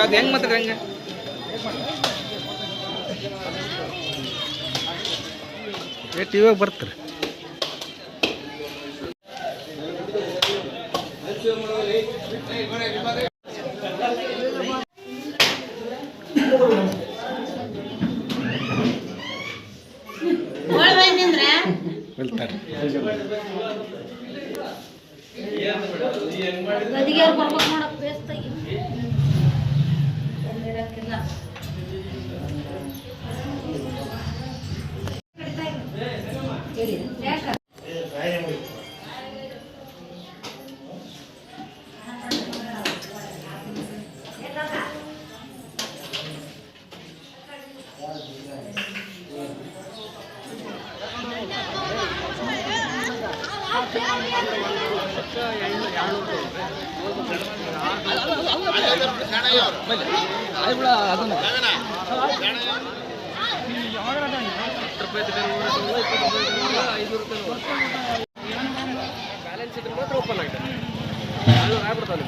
ಅದು ಹೆಂಗೆ ಮಾತಾಡ್ರಿ ಹಂಗೆ ಟಿವಿಯಾಗ ಬರ್ತಾರೆ. ಬ್ಯಾಲೆನ್ಸ್ ಇದ್ರೆ ಮಾತ್ರ ಓಪನ್ ಆಗಿದೆ. ಆಗ್ಬಿಡ್ತಾನೆ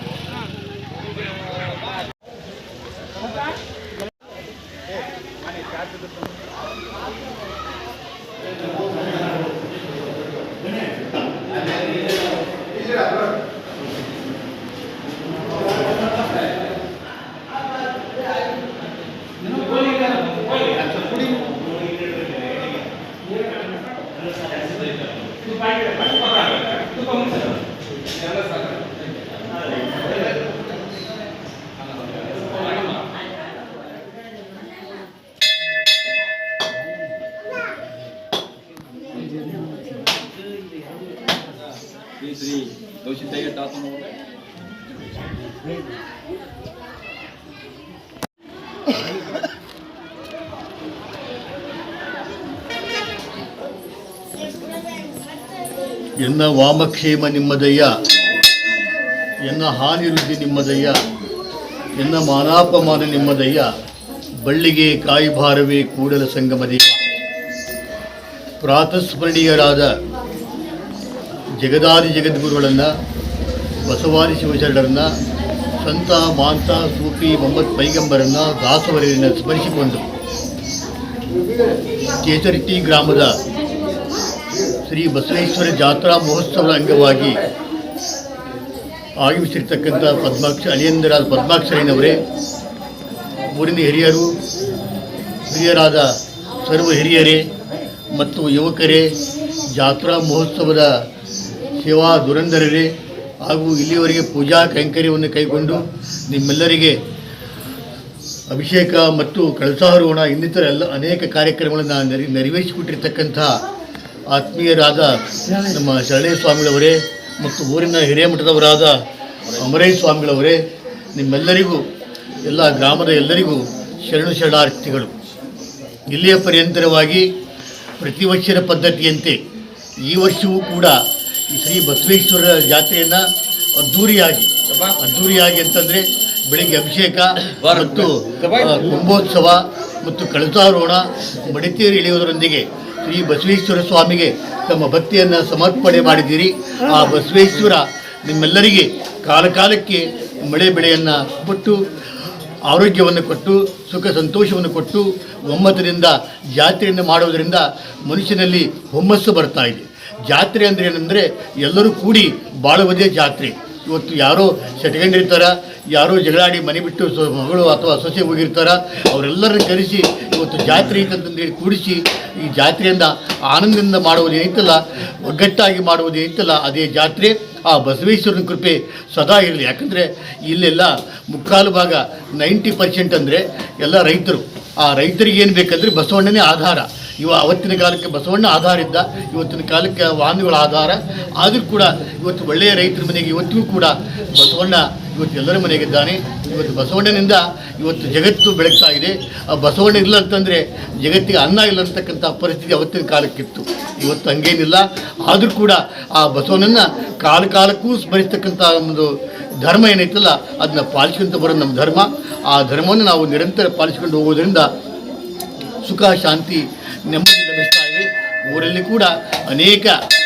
ಶ್ರೀ ಗೌಸಿದ್ದಯ್ಯ ತಾತನವರು ಎನ್ನ ವಾಮಕ್ಷೇಮ ನಿಮ್ಮದಯ್ಯ, ಎನ್ನ ಹಾನಿರುದ್ಧಿ ನಿಮ್ಮದಯ್ಯ, ಎನ್ನ ಮಾನಾಪಮಾನ ನಿಮ್ಮದಯ್ಯ, ಬಳ್ಳಿಗೆ ಕಾಯಿಭಾರವೇ ಕೂಡಲ ಸಂಗಮದಯ್ಯ. ಪ್ರಾತಸ್ಮರಣೀಯರಾದ ಜಗದಾದಿ ಜಗದ್ಗುರುಗಳನ್ನು, ಬಸವಾದಿ ಶಿವಶರಣರನ್ನು, ಸಂತ ಮಾಂತ ಸೂಫಿ ಮೊಹಮ್ಮದ್ ಪೈಗಂಬರನ್ನು, ದಾಸವರನ್ನು ಸ್ಮರಿಸಿಕೊಂಡು ಕೇಸರಟ್ಟಿ ಗ್ರಾಮದ ಶ್ರೀ ಬಸವೇಶ್ವರ ಜಾತ್ರಾ ಮಹೋತ್ಸವದ ಅಂಗವಾಗಿ ಆಗಮಿಸಿರ್ತಕ್ಕಂಥ ಅಳಿಯಂದರಾದ ಪದ್ಮಾಕ್ಷರಯ್ಯನವರೇ, ಊರಿನ ಹಿರಿಯರಾದ ಸರ್ವ ಹಿರಿಯರೇ ಮತ್ತು ಯುವಕರೇ, ಜಾತ್ರಾ ಮಹೋತ್ಸವದ ಸೇವಾ ದುರಂಧರರೇ ಹಾಗೂ ಇಲ್ಲಿಯವರೆಗೆ ಪೂಜಾ ಕೈಂಕರ್ಯವನ್ನು ಕೈಗೊಂಡು ನಿಮ್ಮೆಲ್ಲರಿಗೆ ಅಭಿಷೇಕ ಮತ್ತು ಕಳಸಾರೋಹಣ ಇನ್ನಿತರ ಅನೇಕ ಕಾರ್ಯಕ್ರಮಗಳನ್ನು ನೆರವೇರಿಸಿಕೊಟ್ಟಿರ್ತಕ್ಕಂಥ ಆತ್ಮೀಯರಾದ ನಮ್ಮ ಶರಣಯ್ಯ ಸ್ವಾಮಿಗಳವರೇ ಮತ್ತು ಊರಿನ ಹಿರೇಮಠದವರಾದ ಅಮರಯ್ಯ ಸ್ವಾಮಿಗಳವರೇ, ನಿಮ್ಮೆಲ್ಲರಿಗೂ ಎಲ್ಲ ಗ್ರಾಮದ ಎಲ್ಲರಿಗೂ ಶರಣಾರ್ಥಿಗಳು. ಇಲ್ಲಿಯ ಪರ್ಯಂತರವಾಗಿ ಪ್ರತಿ ವರ್ಷದ ಪದ್ಧತಿಯಂತೆ ಈ ವರ್ಷವೂ ಕೂಡ ಈ ಶ್ರೀ ಬಸವೇಶ್ವರ ಜಾತ್ರೆಯನ್ನು ಅದ್ಧೂರಿಯಾಗಿ ಅಂತಂದರೆ ಬೆಳಿಗ್ಗೆ ಅಭಿಷೇಕ ಮತ್ತು ಕುಂಭೋತ್ಸವ ಮತ್ತು ಕಳಸಾರೋಹಣ ಮಡಿತೇರಿ ಇಳಿಯುವುದರೊಂದಿಗೆ ಶ್ರೀ ಬಸವೇಶ್ವರ ಸ್ವಾಮಿಗೆ ತಮ್ಮ ಭಕ್ತಿಯನ್ನು ಸಮರ್ಪಣೆ ಮಾಡಿದ್ದೀರಿ. ಆ ಬಸವೇಶ್ವರ ನಿಮ್ಮೆಲ್ಲರಿಗೆ ಕಾಲಕಾಲಕ್ಕೆ ಮಳೆ ಬೆಳೆಯನ್ನು ಕೊಟ್ಟು, ಆರೋಗ್ಯವನ್ನು ಕೊಟ್ಟು, ಸುಖ ಸಂತೋಷವನ್ನು ಕೊಟ್ಟು, ಒಮ್ಮತದಿಂದ ಜಾತ್ರೆಯನ್ನು ಮಾಡುವುದರಿಂದ ಮನುಷ್ಯನಲ್ಲಿ ಹುಮ್ಮಸ್ಸು ಬರ್ತಾ ಇದೆ. ಜಾತ್ರೆ ಅಂದರೆ ಏನಂದರೆ ಎಲ್ಲರೂ ಕೂಡಿ ಬಾಳುವುದೇ ಜಾತ್ರೆ. ಇವತ್ತು ಯಾರೋ ಸೆಟ್ಕೊಂಡಿರ್ತಾರೆ, ಯಾರೋ ಜಗಳಾಡಿ ಮನೆ ಬಿಟ್ಟು ಮಗಳು ಅಥವಾ ಸೊಸೆ ಹೋಗಿರ್ತಾರೆ, ಅವರೆಲ್ಲರನ್ನು ಕರೆಸಿ ಇವತ್ತು ಜಾತ್ರೆ ಐತಂತಂದೇಳಿ ಕೂಡಿಸಿ ಈ ಜಾತ್ರೆಯನ್ನು ಆನಂದದಿಂದ ಮಾಡುವುದೇನಿತ್ತಲ್ಲ, ಒಗ್ಗಟ್ಟಾಗಿ ಮಾಡುವುದೇನಿತ್ತಲ್ಲ, ಅದೇ ಜಾತ್ರೆ. ಆ ಬಸವೇಶ್ವರನ ಕೃಪೆ ಸದಾ ಇರಲಿ. ಯಾಕಂದರೆ ಇಲ್ಲೆಲ್ಲ ಮುಕ್ಕಾಲು ಭಾಗ 90% ಅಂದರೆ ಎಲ್ಲ ರೈತರು. ಆ ರೈತರಿಗೆ ಏನು ಬೇಕಂದರೆ ಬಸವಣ್ಣನೇ ಆಧಾರ. ಅವತ್ತಿನ ಕಾಲಕ್ಕೆ ಬಸವಣ್ಣ ಆಧಾರ ಇದ್ದ, ಇವತ್ತಿನ ಕಾಲಕ್ಕೆ ವಾಹನಗಳ ಆಧಾರ. ಆದರೂ ಕೂಡ ಇವತ್ತು ಒಳ್ಳೆಯ ರೈತರ ಮನೆಗೆ ಇವತ್ತಿಗೂ ಕೂಡ ಬಸವಣ್ಣ ಇವತ್ತು ಎಲ್ಲರ ಮನೆಗಿದ್ದಾನೆ. ಇವತ್ತು ಬಸವಣ್ಣನಿಂದ ಇವತ್ತು ಜಗತ್ತು ಬೆಳಗ್ತಾ ಇದೆ. ಆ ಬಸವಣ್ಣ ಇಲ್ಲ ಅಂತಂದರೆ ಜಗತ್ತಿಗೆ ಅನ್ನ ಇಲ್ಲ ಅಂತಕ್ಕಂಥ ಪರಿಸ್ಥಿತಿ ಅವತ್ತಿನ ಕಾಲಕ್ಕಿತ್ತು. ಇವತ್ತು ಹಂಗೇನಿಲ್ಲ. ಆದರೂ ಕೂಡ ಆ ಬಸವನನ್ನು ಕಾಲಕ್ಕೂ ಸ್ಮರಿಸ್ತಕ್ಕಂಥ ಒಂದು ಧರ್ಮ ಏನೈತಲ್ಲ ಅದನ್ನ ಪಾಲಿಸ್ಕೊಂತ ಬರೋದು ನಮ್ಮ ಧರ್ಮ. ಆ ಧರ್ಮವನ್ನು ನಾವು ನಿರಂತರ ಪಾಲಿಸ್ಕೊಂಡು ಹೋಗೋದ್ರಿಂದ ಸುಖ ಶಾಂತಿ ನೆಮ್ಮದಿ ಲಭಿಸ್ತಾ ಇವೆ. ಊರಲ್ಲಿ ಕೂಡ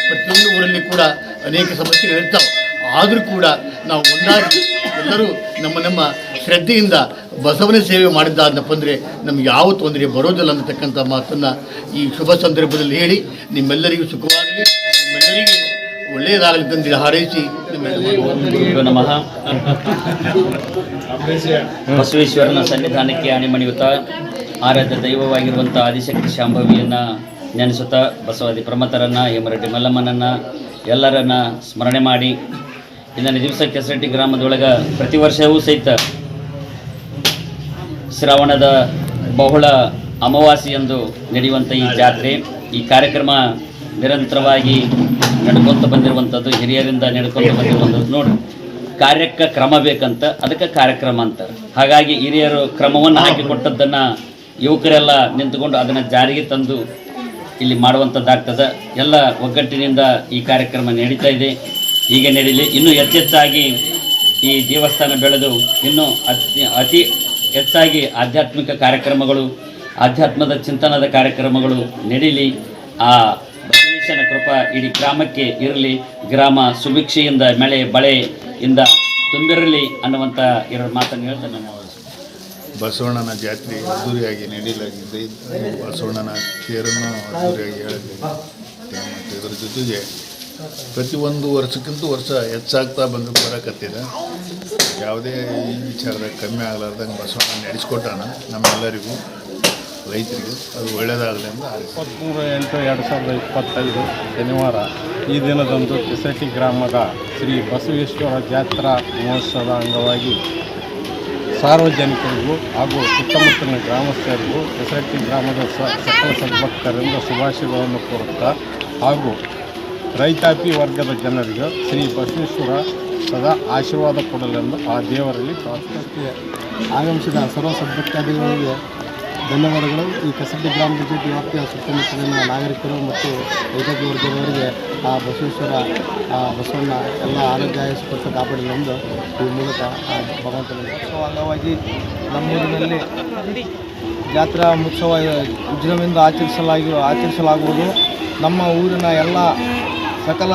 ಪ್ರತಿಯೊಂದು ಊರಲ್ಲಿ ಕೂಡ ಅನೇಕ ಸಮಸ್ಯೆಗಳಿರ್ತಾವೆ. ಆದರೂ ಕೂಡ ನಾವು ಒಂದಾಗಿ ಎಲ್ಲರೂ ನಮ್ಮ ಶ್ರದ್ಧೆಯಿಂದ ಬಸವನ ಸೇವೆ ಮಾಡಿದ್ದಾದನಪ್ಪ ಅಂದರೆ ನಮ್ಗೆ ಯಾವ ತೊಂದರೆ ಬರೋದಿಲ್ಲ ಅನ್ನತಕ್ಕಂಥ ಮಾತನ್ನು ಈ ಶುಭ ಸಂದರ್ಭದಲ್ಲಿ ಹೇಳಿ ನಿಮ್ಮೆಲ್ಲರಿಗೂ ಸುಖವಾಗಲಿ, ನಿಮ್ಮೆಲ್ಲರಿಗೂ ಒಳ್ಳೆಯದಾಗಲಿ ತಂದು ಹಾರೈಸಿ ನಮಃ. ಬಸವೇಶ್ವರನ ಸನ್ನಿಧಾನಕ್ಕೆ ಆನೆಮಣಿಯುತ್ತಾ ಆರಾಧ್ಯ ದೈವವಾಗಿರುವಂಥ ಆದಿಶಕ್ತಿ ಶಾಂಭವಿಯನ್ನು ನೆನೆಸುತ್ತಾ ಬಸವಾದಿ ಪ್ರಮಥರನ್ನು, ಹೇಮರೆಡ್ಡಿ ಮಲ್ಲಮ್ಮನನ್ನು ಎಲ್ಲರನ್ನ ಸ್ಮರಣೆ ಮಾಡಿ ಇಂದಿನ ದಿವಸ ಕೆಸರಟ್ಟಿ ಗ್ರಾಮದೊಳಗೆ ಪ್ರತಿ ವರ್ಷವೂ ಸಹಿತ ಶ್ರಾವಣದ ಬಹುಳ ಅಮಾವಾಸ್ಯೆಯಂದು ನಡೆಯುವಂಥ ಈ ಜಾತ್ರೆ, ಈ ಕಾರ್ಯಕ್ರಮ ನಿರಂತರವಾಗಿ ನಡ್ಕೊತ ಬಂದಿರುವಂಥದ್ದು, ಹಿರಿಯರಿಂದ ನಡ್ಕೊತ ಬಂದಿರುವಂಥದ್ದು. ನೋಡ್ರಿ, ಕಾರ್ಯಕ್ಕೆ ಕ್ರಮ ಬೇಕಂತ ಅದಕ್ಕೆ ಕಾರ್ಯಕ್ರಮ ಅಂತಾರೆ. ಹಾಗಾಗಿ ಹಿರಿಯರು ಕ್ರಮವನ್ನು ಹಾಕಿಕೊಟ್ಟದ್ದನ್ನು ಯುವಕರೆಲ್ಲ ನಿಂತುಕೊಂಡು ಅದನ್ನು ಜಾರಿಗೆ ತಂದು ಇಲ್ಲಿ ಮಾಡುವಂಥದ್ದಾಗ್ತದೆ. ಎಲ್ಲ ಒಗ್ಗಟ್ಟಿನಿಂದ ಈ ಕಾರ್ಯಕ್ರಮ ನಡೀತಾ ಇದೆ. ಹೀಗೆ ನಡೀಲಿ, ಇನ್ನೂ ಹೆಚ್ಚೆಚ್ಚಾಗಿ ಈ ದೇವಸ್ಥಾನ ಬೆಳೆದು ಇನ್ನೂ ಅತಿ ಹೆಚ್ಚಾಗಿ ಆಧ್ಯಾತ್ಮಿಕ ಕಾರ್ಯಕ್ರಮಗಳು, ಆಧ್ಯಾತ್ಮದ ಚಿಂತನದ ಕಾರ್ಯಕ್ರಮಗಳು ನಡೀಲಿ. ಆ ಬಸವೇಶ್ವರನ ಕೃಪಾ ಇಡೀ ಗ್ರಾಮಕ್ಕೆ ಇರಲಿ. ಗ್ರಾಮ ಸುಭಿಕ್ಷೆಯಿಂದ ಮಳೆ ಬಳೆಯಿಂದ ತುಂಬಿರಲಿ ಅನ್ನುವಂಥ ಎರಡು ಮಾತನ್ನು ಹೇಳ್ತಾನೆ. ನಾನು ಬಸವಣ್ಣನ ಜಾತ್ರೆ ಅದ್ದೂರಿಯಾಗಿ ನಡೆಯಲಾಗಿದೆ. ಬಸವಣ್ಣನ ತೇರನ್ನು ಅದ್ದೂರಿಯಾಗಿ ಹೇಳಲಾಗಿದೆ. ಮತ್ತು ಇದರ ಜೊತೆಗೆ ಪ್ರತಿಯೊಂದು ವರ್ಷಕ್ಕಿಂತ ವರ್ಷ ಹೆಚ್ಚಾಗ್ತಾ ಬರಕತ್ತಿದೆ. ಯಾವುದೇ ಈ ವಿಚಾರದಾಗ ಕಮ್ಮಿ ಆಗಲಾರ್ದಂಗೆ ಬಸವಣ್ಣ ನಡೆಸ್ಕೊಟ್ಟಾನ ನಮ್ಮೆಲ್ಲರಿಗೂ, ರೈತರಿಗೆ. ಅದು ಒಳ್ಳೆಯದಾಗಲಿ ಅಂತ 23/8/2025 ಶನಿವಾರ ಈ ದಿನದಂದು ಕೆಸರಟ್ಟಿ ಗ್ರಾಮದ ಶ್ರೀ ಬಸವೇಶ್ವರ ಜಾತ್ರಾ ಮಹೋತ್ಸವದ ಅಂಗವಾಗಿ ಸಾರ್ವಜನಿಕರಿಗೂ ಹಾಗೂ ಸುತ್ತಮುತ್ತಲಿನ ಗ್ರಾಮಸ್ಥರಿಗೂ ಕೆಸರಟ್ಟಿ ಗ್ರಾಮದ ಸಕಲ ಸದ್ಭಕ್ತರಿಂದ ಶುಭಾಶಯಗಳನ್ನು ಕೋರುತ್ತಾ ಹಾಗೂ ರೈತಾಪಿ ವರ್ಗದ ಜನರಿಗೆ ಶ್ರೀ ಬಸವೇಶ್ವರ ಸದಾ ಆಶೀರ್ವಾದ ಕೊಡಲೆಂದು ಆ ದೇವರಲ್ಲಿ ಪ್ರಾರ್ಥನೆ. ಆಗಮಿಸಿದ ಸರ್ವ ಸದ್ಭಕ್ತಾದಿಗಳಿಗೆ ಧನ್ಯವಾದಗಳು. ಈ ಕೆಸರಟ್ಟಿ ಗ್ರಾಮದ ಜೊತೆ ವ್ಯಾಪ್ತಿಯ ಸುತ್ತಮುತ್ತಲಿನ ನಾಗರಿಕರು ಮತ್ತು ರೈತಾಪಿ ವರ್ಗದವರಿಗೆ ಆ ಬಸವೇಶ್ವರ ಬಸವಣ್ಣ ಎಲ್ಲ ಆರೋಗ್ಯ ಆಯಸ್ಪರ್ಶ ಕಾಪಾಡಲೆಂದು ಈ ಮೂಲಕ ಭಗವಂತನ ಅಂಗವಾಗಿ ನಮ್ಮೂರಿನಲ್ಲಿ ಜಾತ್ರಾ ಮಹೋತ್ಸವ ವಿಜೃಂಭಣೆಯಿಂದ ಆಚರಿಸಲಾಗುವುದು. ನಮ್ಮ ಊರಿನ ಎಲ್ಲ ಸಕಲ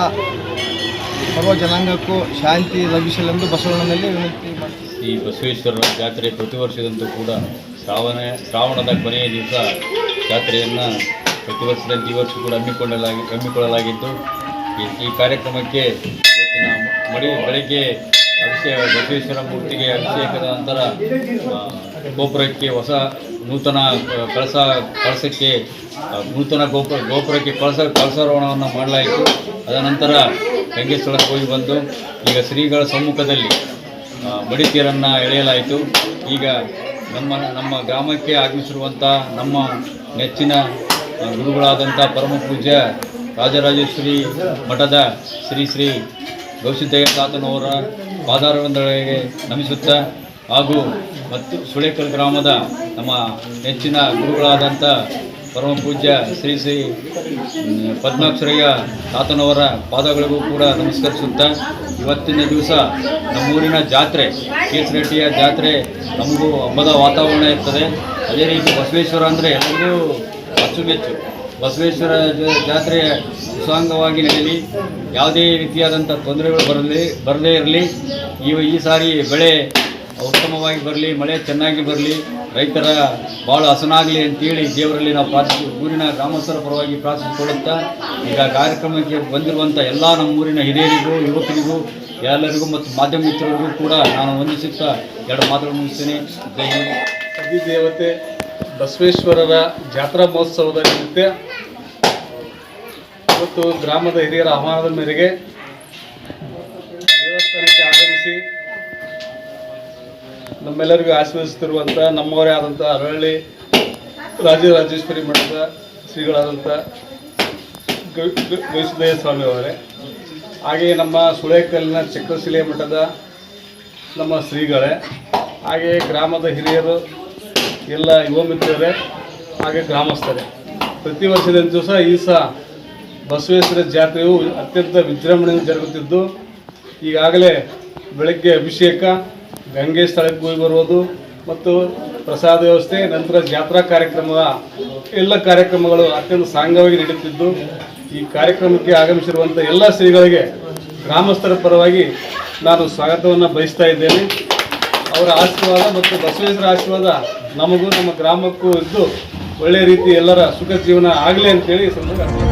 ಸರ್ವ ಜನಾಂಗಕ್ಕೂ ಶಾಂತಿ ಲಭಿಸಲೆಂದು ಬಸವಣ್ಣನಲ್ಲಿ ವಿನಂತಿ ಮಾಡ್ತೀವಿ. ಈ ಬಸವೇಶ್ವರರ ಜಾತ್ರೆ ಪ್ರತಿ ವರ್ಷದಂತೂ ಕೂಡ ಶ್ರಾವಣದ ಕೊನೆಯ ದಿವಸ ಜಾತ್ರೆಯನ್ನು ಪ್ರತಿ ವರ್ಷದಂತೆ ಈ ವರ್ಷ ಕೂಡ ಹಮ್ಮಿಕೊಳ್ಳಲಾಗಿದ್ದು, ಈ ಕಾರ್ಯಕ್ರಮಕ್ಕೆ ಇವತ್ತಿನ ಬೆಳಗ್ಗೆ ಬಸವೇಶ್ವರ ಮೂರ್ತಿಗೆ ಅಭಿಷೇಕದ ನಂತರ ಗೋಪುರಕ್ಕೆ ನೂತನ ಕಳಸಕ್ಕೆ ನೂತನ ಗೋಪುರಕ್ಕೆ ಕಳಸಾರೋಹಣವನ್ನು ಮಾಡಲಾಯಿತು. ಅದನಂತರ ಗಂಗೆ ಸ್ಥಳಕ್ಕೆ ಹೋಗಿ ಬಂದು ಈಗ ಶ್ರೀಗಳ ಸಮ್ಮುಖದಲ್ಲಿ ಮಡಿತೇರನ್ನು ಎಳೆಯಲಾಯಿತು. ಈಗ ನಮ್ಮ ಗ್ರಾಮಕ್ಕೆ ಆಗಮಿಸಿರುವಂಥ ನಮ್ಮ ನೆಚ್ಚಿನ ಗುರುಗಳಾದಂಥ ಪರಮ ಪೂಜ್ಯ ರಾಜರಾಜೇಶ್ವರಿ ಮಠದ ಶ್ರೀ ಗೌಸಿದ್ದಯ್ಯ ತಾತನವರ ಪಾದಾರವಿಂದಗಳಿಗೆ ನಮಿಸುತ್ತಾ ಹಾಗೂ ಮತ್ತು ಸುಳೇಕಲ್ ಗ್ರಾಮದ ನಮ್ಮ ನೆಚ್ಚಿನ ಗುರುಗಳಾದಂಥ ಪರಮ ಪೂಜ್ಯ ಶ್ರೀ ಪದ್ಮಾಕ್ಷರಯ್ಯ ತಾತನವರ ಪಾದಗಳಿಗೂ ಕೂಡ ನಮಸ್ಕರಿಸುತ್ತಾ, ಇವತ್ತಿನ ದಿವಸ ನಮ್ಮೂರಿನ ಜಾತ್ರೆ ಕೆಸರಟ್ಟಿಯ ಜಾತ್ರೆ ನಮಗೂ ಹಬ್ಬದ ವಾತಾವರಣ ಇರ್ತದೆ. ಅದೇ ರೀತಿ ಬಸವೇಶ್ವರ ಅಂದರೆ ಎಲ್ಲರಿಗೂ ಅಚ್ಚುಮೆಚ್ಚು. ಬಸವೇಶ್ವರ ಜಾತ್ರೆ ಸುಸಾಂಗವಾಗಿ ನಡೆಯಲಿ, ಯಾವುದೇ ರೀತಿಯಾದಂಥ ತೊಂದರೆಗಳು ಬರದೇ ಇರಲಿ. ಈ ಸಾರಿ ಬೆಳೆ ಉತ್ತಮವಾಗಿ ಬರಲಿ, ಮಳೆ ಚೆನ್ನಾಗಿ ಬರಲಿ, ರೈತರ ಭಾಳ ಹಸನಾಗಲಿ ಅಂತೇಳಿ ದೇವರಲ್ಲಿ ನಾವು ಊರಿನ ಗ್ರಾಮಸ್ಥರ ಪರವಾಗಿ ಪ್ರಾರ್ಥಿಸಿಕೊಳ್ಳುತ್ತಾ, ಈಗ ಕಾರ್ಯಕ್ರಮಕ್ಕೆ ಬಂದಿರುವಂಥ ಎಲ್ಲ ನಮ್ಮೂರಿನ ಹಿರಿಯರಿಗೂ, ಯುವಕರಿಗೂ, ಎಲ್ಲರಿಗೂ ಮತ್ತು ಮಾಧ್ಯಮ ಮಿತ್ರರಿಗೂ ಕೂಡ ನಾನು ವಂದಿಸುತ್ತಾ ಎರಡು ಮಾತುಗಳನ್ನು ಮುಗಿಸ್ತೇನೆ. ಜೈ ಹಿಂದ್. ಅಧಿದೇವತೆ ಬಸವೇಶ್ವರರ ಜಾತ್ರಾ ಮಹೋತ್ಸವದ ನಿಮಿತ್ತ ಇವತ್ತು ಗ್ರಾಮದ ಹಿರಿಯರ ಆಹ್ವಾನದ ಮೇರೆಗೆ ದೇವಸ್ಥಾನಕ್ಕೆ ಆಗಮಿಸಿ ನಮ್ಮೆಲ್ಲರಿಗೂ ಆಶೀರ್ವದಿಸುತ್ತಿರುವಂಥ ನಮ್ಮವರೇ ಆದಂಥ ಅರಳಳ್ಳಿ ರಾಜರಾಜೇಶ್ವರಿ ಮಠದ ಶ್ರೀಗಳಾದಂಥ ಗವಿಸಿದ್ದಯ್ಯ ಸ್ವಾಮಿಯವರೇ, ಹಾಗೆಯೇ ನಮ್ಮ ಸುಳೇಕಲ್ಲಿನ ಚಕ್ರಶಿಲೆ ಮಠದ ನಮ್ಮ ಶ್ರೀಗಳೇ, ಹಾಗೆಯೇ ಗ್ರಾಮದ ಹಿರಿಯರು, ಎಲ್ಲ ಯುವ ಮಿತ್ರರೇ, ಹಾಗೆ ಗ್ರಾಮಸ್ಥರೇ, ಪ್ರತಿ ವರ್ಷದಂತೆ ಸಹ ಈ ಸಹ ಬಸವೇಶ್ವರ ಜಾತ್ರೆಯು ಅತ್ಯಂತ ವಿಜೃಂಭಣೆಯಿಂದ ಜರುಗುತ್ತಿದ್ದು ಈಗಾಗಲೇ ಬೆಳಗ್ಗೆ ಅಭಿಷೇಕ, ಗಂಗೆ ಸ್ಥಳಕ್ಕೆ ಹೋಗಿ ಬರುವುದು ಮತ್ತು ಪ್ರಸಾದ ವ್ಯವಸ್ಥೆ, ನಂತರ ಜಾತ್ರಾ ಕಾರ್ಯಕ್ರಮದ ಎಲ್ಲ ಕಾರ್ಯಕ್ರಮಗಳು ಅತ್ಯಂತ ಸಾಂಗವಾಗಿ ನಡೆಯುತ್ತಿದ್ದು ಈ ಕಾರ್ಯಕ್ರಮಕ್ಕೆ ಆಗಮಿಸಿರುವಂಥ ಎಲ್ಲ ಶ್ರೀಗಳಿಗೆ ಗ್ರಾಮಸ್ಥರ ಪರವಾಗಿ ನಾನು ಸ್ವಾಗತವನ್ನು ಬಯಸ್ತಾ ಇದ್ದೇನೆ. ಅವರ ಆಶೀರ್ವಾದ ಮತ್ತು ಬಸವೇಶ್ವರ ಆಶೀರ್ವಾದ ನಮಗೂ ನಮ್ಮ ಗ್ರಾಮಕ್ಕೂ ಇದ್ದು ಒಳ್ಳೆಯ ರೀತಿ ಎಲ್ಲರ ಸುಖ ಜೀವನ ಆಗಲಿ ಅಂತೇಳಿ ಈ ಸಂದರ್ಭ